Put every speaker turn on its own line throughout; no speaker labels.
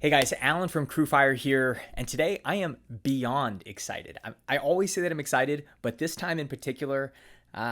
Hey guys, Alan from CrewFire here, and today I am beyond excited. I always say that I'm excited, but this time in particular,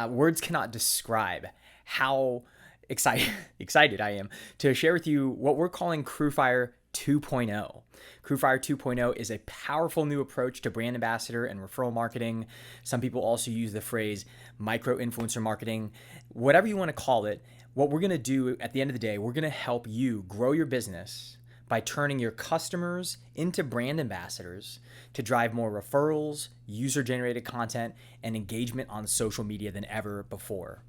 words cannot describe how excited excited I am to share with you what we're calling CrewFire 2.0. CrewFire 2.0 is a powerful new approach to brand ambassador and referral marketing. Some people also use the phrase micro-influencer marketing. Whatever you want to call it, what we're going to do at the end of the day, we're going to help you grow your business by turning your customers into brand ambassadors to drive more referrals, user-generated content, and engagement on social media than ever before.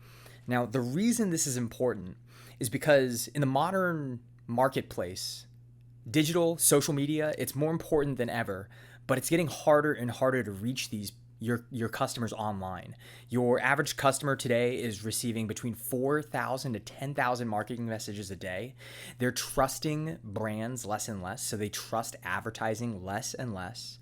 Now, the reason this is important is because in the modern marketplace, digital, social media, it's more important than ever, but it's getting harder and harder to reach your customers online. Your average customer today is receiving between 4,000 to 10,000 marketing messages a day. They're trusting brands less and less, so they trust advertising less and less.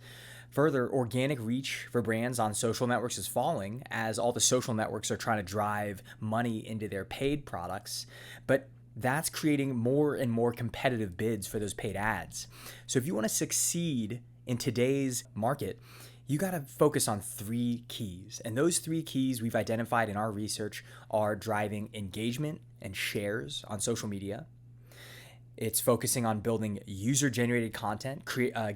Further, organic reach for brands on social networks is falling as all the social networks are trying to drive money into their paid products, but that's creating more and more competitive bids for those paid ads. So if you want to succeed in today's market, you got to focus on three keys. And those three keys we've identified in our research are driving engagement and shares on social media. It's focusing on building user-generated content,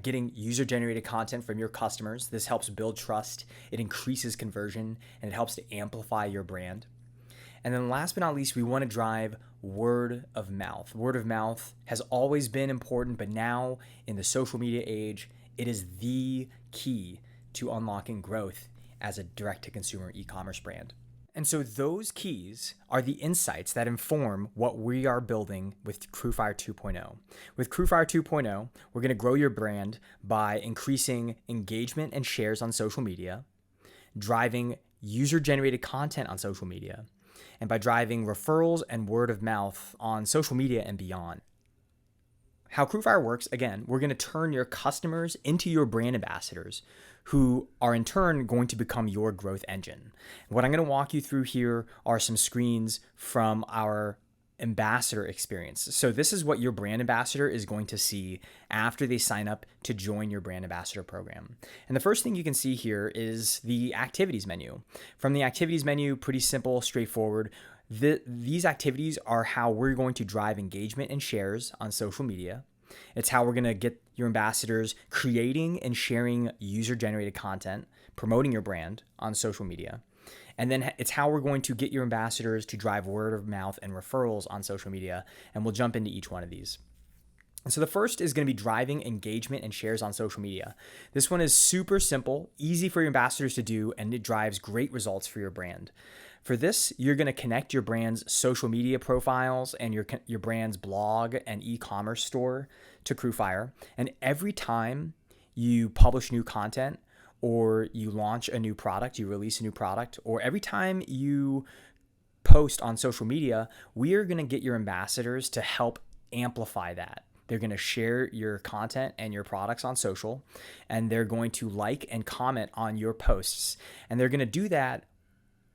getting user-generated content from your customers. This helps build trust, it increases conversion, and it helps to amplify your brand. And then last but not least, we want to drive word of mouth. Word of mouth has always been important, but now in the social media age, it is the key to unlocking growth as a direct-to-consumer e-commerce brand. And so those keys are the insights that inform what we are building with CrewFire 2.0. With CrewFire 2.0, we're going to grow your brand by increasing engagement and shares on social media, driving user-generated content on social media, and by driving referrals and word of mouth on social media and beyond. How CrewFire works, again, we're going to turn your customers into your brand ambassadors who are in turn going to become your growth engine. What I'm going to walk you through here are some screens from our ambassador experience. So this is what your brand ambassador is going to see after they sign up to join your brand ambassador program. And the first thing you can see here is the activities menu. From the activities menu, pretty simple, straightforward. These activities are how we're going to drive engagement and shares on social media. It's how we're going to get your ambassadors creating and sharing user-generated content, promoting your brand on social media. And then it's how we're going to get your ambassadors to drive word of mouth and referrals on social media. And we'll jump into each one of these. So the first is going to be driving engagement and shares on social media. This one is super simple, easy for your ambassadors to do, and it drives great results for your brand. For this, you're going to connect your brand's social media profiles and your brand's blog and e-commerce store to CrewFire. And every time you publish new content or you launch a new product, you release a new product, or every time you post on social media, we are going to get your ambassadors to help amplify that. They're going to share your content and your products on social, and they're going to like and comment on your posts. And they're going to do that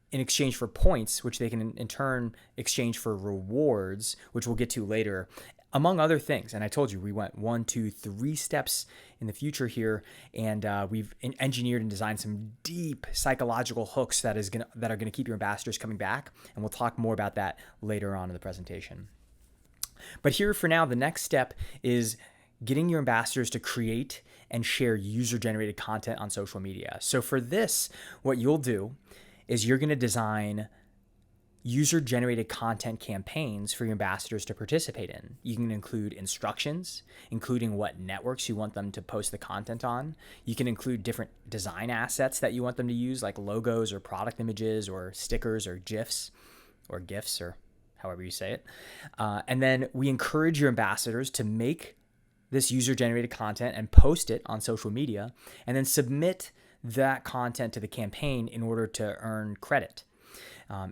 in exchange for points, which they can in turn exchange for rewards, which we'll get to later, among other things. And I told you we went 1, 2, 3 steps in the future here, and we've engineered and designed some deep psychological hooks that are going to keep your ambassadors coming back. And we'll talk more about that later on in the presentation. But here for now, the next step is getting your ambassadors to create and share user-generated content on social media. So for this, what you'll do is you're going to design user-generated content campaigns for your ambassadors to participate in. You can include instructions, including what networks you want them to post the content on. You can include different design assets that you want them to use, like logos or product images or stickers or GIFs or GIFs or however you say it. And then we encourage your ambassadors to make this user-generated content and post it on social media, and then submit that content to the campaign in order to earn credit.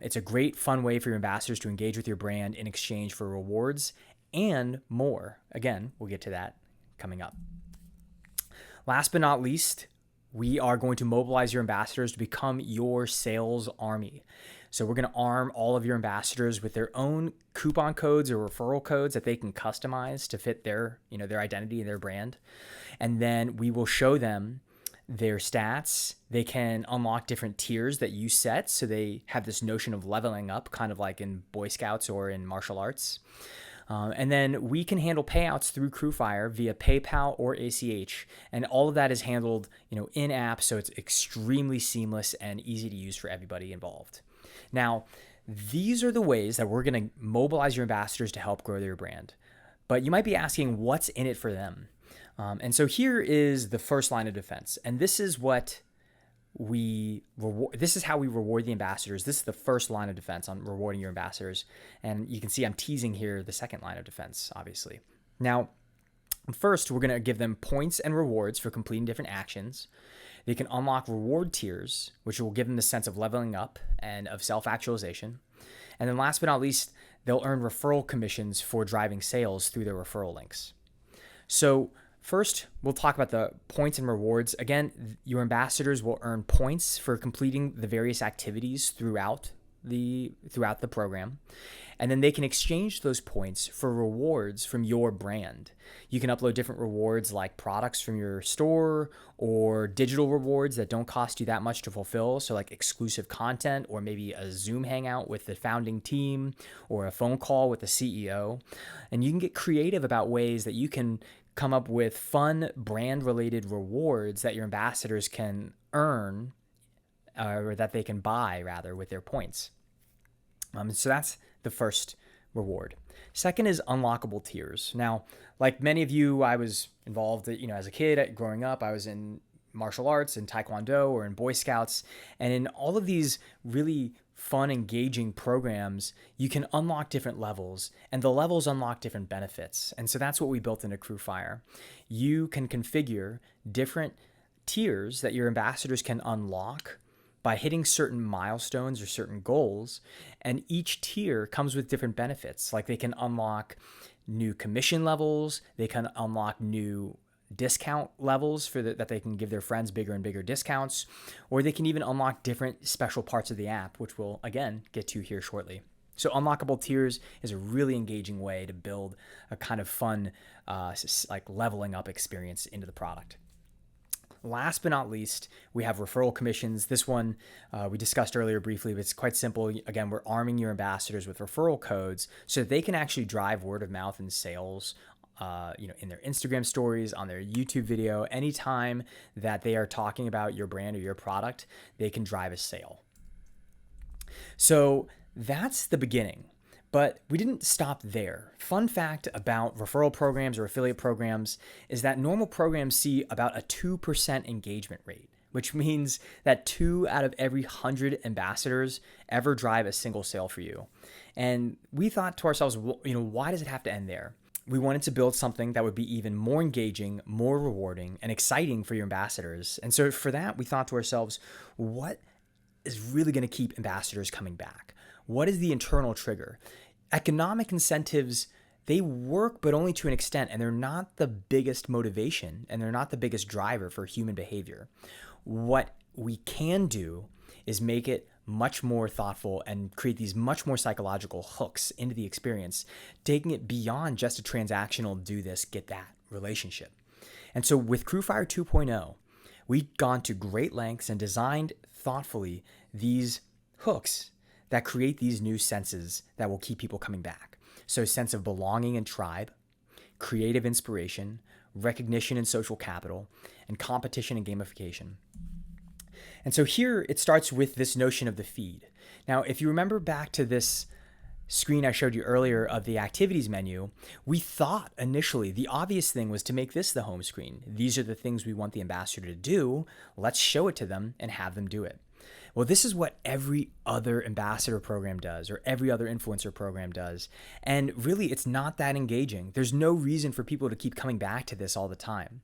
It's a great, fun way for your ambassadors to engage with your brand in exchange for rewards and more. Again, we'll get to that coming up. Last but not least, we are going to mobilize your ambassadors to become your sales army. So we're going to arm all of your ambassadors with their own coupon codes or referral codes that they can customize to fit their, their identity and their brand. And then we will show them their stats. They can unlock different tiers that you set. So they have this notion of leveling up, kind of like in Boy Scouts or in martial arts. And then we can handle payouts through CrewFire via PayPal or ACH. And all of that is handled, in app. So it's extremely seamless and easy to use for everybody involved. Now, these are the ways that we're going to mobilize your ambassadors to help grow their brand. But you might be asking, what's in it for them? And so here is the first line of defense. And this is what this is how we reward the ambassadors. This is the first line of defense on rewarding your ambassadors. And you can see I'm teasing here the second line of defense, obviously. Now, first, we're going to give them points and rewards for completing different actions. They can unlock reward tiers, which will give them the sense of leveling up and of self-actualization. And then last but not least, they'll earn referral commissions for driving sales through their referral links. So first, we'll talk about the points and rewards. Again, your ambassadors will earn points for completing the various activities throughout the program. And then they can exchange those points for rewards from your brand. You can upload different rewards like products from your store or digital rewards that don't cost you that much to fulfill. So like exclusive content or maybe a Zoom hangout with the founding team or a phone call with the CEO. And you can get creative about ways that you can come up with fun brand-related rewards that your ambassadors can earn or that they can buy, rather, with their points. So that's the first reward. Second is unlockable tiers. Now, like many of you, I was involved, as a kid growing up. I was in martial arts, in Taekwondo, or in Boy Scouts. And in all of these really fun, engaging programs, you can unlock different levels, and the levels unlock different benefits. And so that's what we built into CrewFire. You can configure different tiers that your ambassadors can unlock by hitting certain milestones or certain goals, and each tier comes with different benefits. Like they can unlock new commission levels, they can unlock new discount levels that they can give their friends bigger and bigger discounts, or they can even unlock different special parts of the app, which we'll again get to here shortly. So unlockable tiers is a really engaging way to build a kind of fun, like leveling up experience into the product. Last but not least, we have referral commissions. This one we discussed earlier briefly, but it's quite simple. Again, we're arming your ambassadors with referral codes so that they can actually drive word of mouth and sales in their Instagram stories, on their YouTube video. Anytime that they are talking about your brand or your product, they can drive a sale. So that's the beginning. But we didn't stop there. Fun fact about referral programs or affiliate programs is that normal programs see about a 2% engagement rate, which means that 2 out of every 100 ambassadors ever drive a single sale for you. And we thought to ourselves, why does it have to end there? We wanted to build something that would be even more engaging, more rewarding, and exciting for your ambassadors. And so for that, we thought to ourselves, what is really going to keep ambassadors coming back? What is the internal trigger? Economic incentives, they work, but only to an extent, and they're not the biggest motivation, and they're not the biggest driver for human behavior. What we can do is make it much more thoughtful and create these much more psychological hooks into the experience, taking it beyond just a transactional do this, get that relationship. And so with CrewFire 2.0, we've gone to great lengths and designed thoughtfully these hooks that create these new senses that will keep people coming back. So sense of belonging and tribe, creative inspiration, recognition and social capital, and competition and gamification. And so here it starts with this notion of the feed. Now, if you remember back to this screen I showed you earlier of the activities menu, we thought initially the obvious thing was to make this the home screen. These are the things we want the ambassador to do. Let's show it to them and have them do it. Well, this is what every other ambassador program does, or every other influencer program does. And really, it's not that engaging. There's no reason for people to keep coming back to this all the time.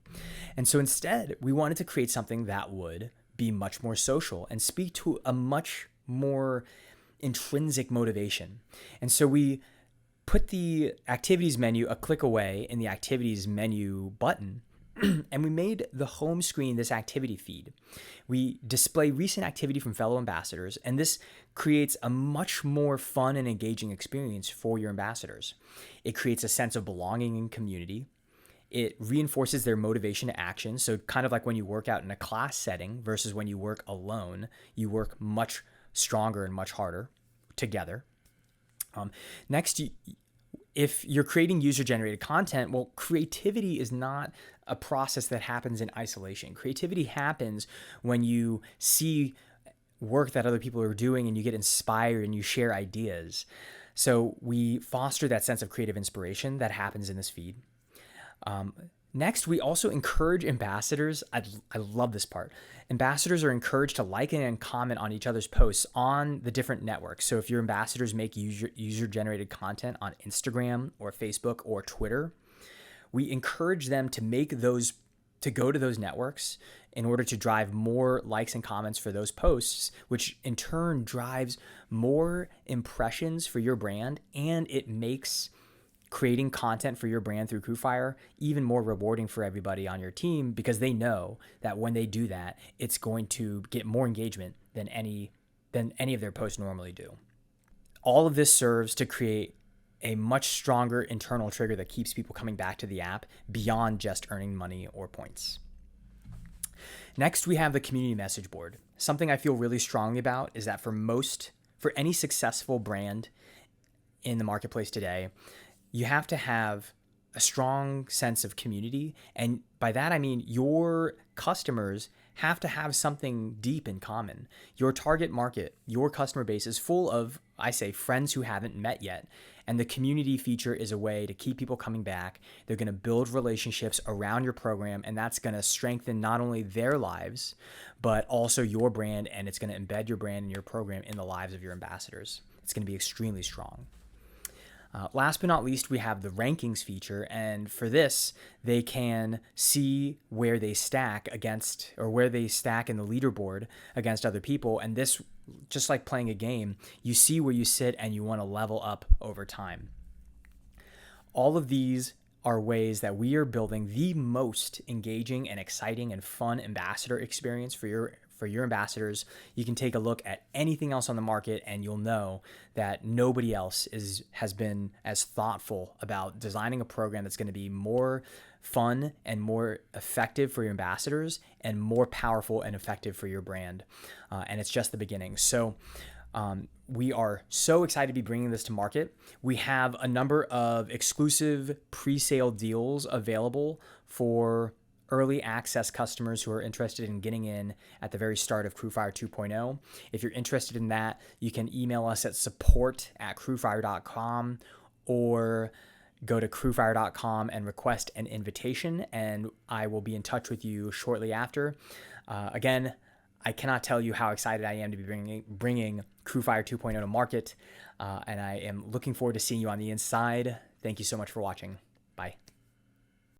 And so instead, we wanted to create something that would be much more social and speak to a much more intrinsic motivation. And so we put the activities menu a click away in the activities menu button, And we made the home screen this activity feed. We display recent activity from fellow ambassadors, and this creates a much more fun and engaging experience for your ambassadors. It creates a sense of belonging and community. It reinforces their motivation to action. So kind of like when you work out in a class setting versus when you work alone, you work much stronger and much harder together. Next, if you're creating user-generated content, well, creativity is not a process that happens in isolation. Creativity happens when you see work that other people are doing and you get inspired and you share ideas. So we foster that sense of creative inspiration that happens in this feed. Next, we also encourage ambassadors. I love this part. Ambassadors are encouraged to like and comment on each other's posts on the different networks. So if your ambassadors make user-generated content on Instagram or Facebook or Twitter, we encourage them to go to those networks in order to drive more likes and comments for those posts, which in turn drives more impressions for your brand, and it makes creating content for your brand through CrewFire even more rewarding for everybody on your team, because they know that when they do that, it's going to get more engagement than any of their posts normally do. All of this serves to create a much stronger internal trigger that keeps people coming back to the app beyond just earning money or points. Next, we have the community message board. Something I feel really strongly about is that for any successful brand in the marketplace today, you have to have a strong sense of community. And by that, I mean your customers have to have something deep in common. Your target market, your customer base is full of, I say, friends who haven't met yet. And the community feature is a way to keep people coming back. They're going to build relationships around your program, and that's going to strengthen not only their lives, but also your brand, and it's going to embed your brand and your program in the lives of your ambassadors. It's going to be extremely strong. Last but not least, we have the rankings feature, and for this, they can see where they stack in the leaderboard against other people. And this, just like playing a game, you see where you sit and you want to level up over time. All of these are ways that we are building the most engaging and exciting and fun ambassador experience for your ambassadors. You can take a look at anything else on the market and you'll know that nobody else has been as thoughtful about designing a program that's going to be more fun and more effective for your ambassadors and more powerful and effective for your brand. And it's just the beginning. So we are so excited to be bringing this to market. We have a number of exclusive pre-sale deals available for early access customers who are interested in getting in at the very start of CrewFire 2.0. If you're interested in that, you can email us at support@crewfire.com or go to crewfire.com and request an invitation, and I will be in touch with you shortly after. Again, I cannot tell you how excited I am to be bringing CrewFire 2.0 to market, and I am looking forward to seeing you on the inside. Thank you so much for watching. Bye.